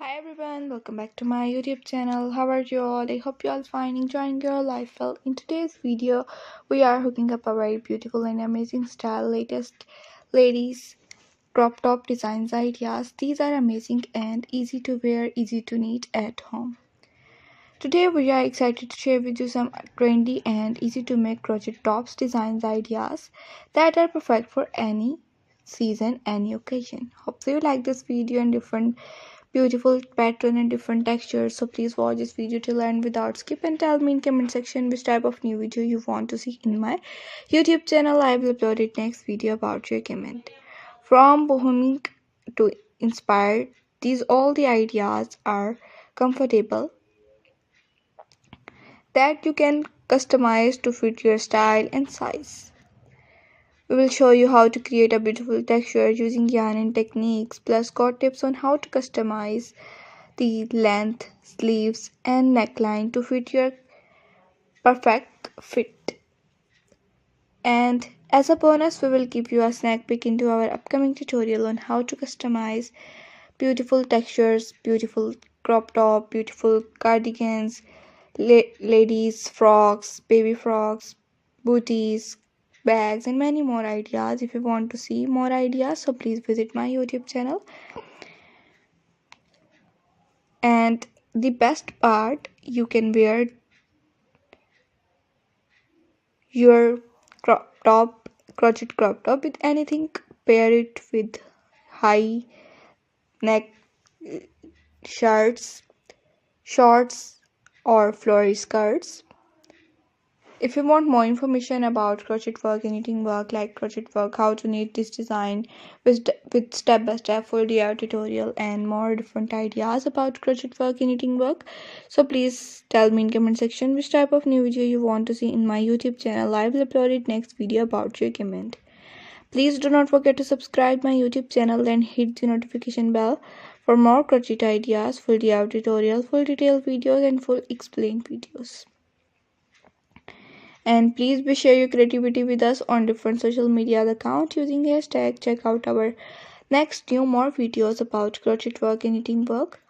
Hi everyone, welcome back to my YouTube channel. How are you all? I hope you all fine, enjoying your life well. In today's video, we are hooking up a very beautiful and amazing style latest ladies crop top designs ideas. These are amazing and easy to wear, easy to knit at home. Today we are excited to share with you some trendy and easy to make crochet tops designs ideas that are perfect for any season, any occasion. Hope you like this video and different beautiful pattern and different textures, so please watch this video till end without skip and tell me in comment section which type of new video you want to see in my YouTube channel. I will upload it next video about your comment. From bohemian to inspired, these all the ideas are comfortable that you can customize to fit your style and size. We will show you how to create a beautiful texture using yarn and techniques, plus got tips on how to customize the length, sleeves and neckline to fit your perfect fit. And as a bonus, we will give you a snack peek into our upcoming tutorial on how to customize beautiful textures, beautiful crop top, beautiful cardigans, ladies frocks, baby frocks, booties, bags and many more ideas. If you want to see more ideas, so please visit my YouTube channel. And the best part, you can wear your crochet crop top with anything. Pair it with high neck shirts, shorts or flowy skirts. If you want more information about crochet work and knitting work, like crochet work, how to knit this design with step-by-step full DIY tutorial and more different ideas about crochet work and knitting work, so please tell me in comment section which type of new video you want to see in my YouTube channel. I will upload it next video about your comment. Please do not forget to subscribe my YouTube channel and hit the notification bell for more crochet ideas, full DIY tutorial, full detailed videos and full explained videos. And please be share your creativity with us on different social media accounts using hashtag. Check out our next new more videos about crochet work and knitting work.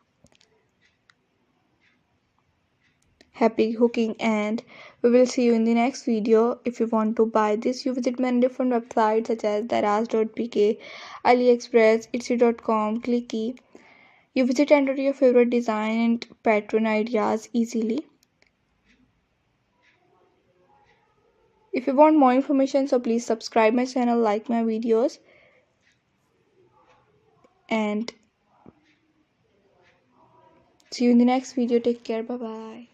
Happy hooking, and we will see you in the next video. If you want to buy this, you visit many different websites such as daraz.pk, AliExpress, etsy.com, Clicky. You visit and enter your favorite design and pattern ideas easily. If you want more information, so please subscribe my channel, like my videos, and see you in the next video. Take care. Bye bye.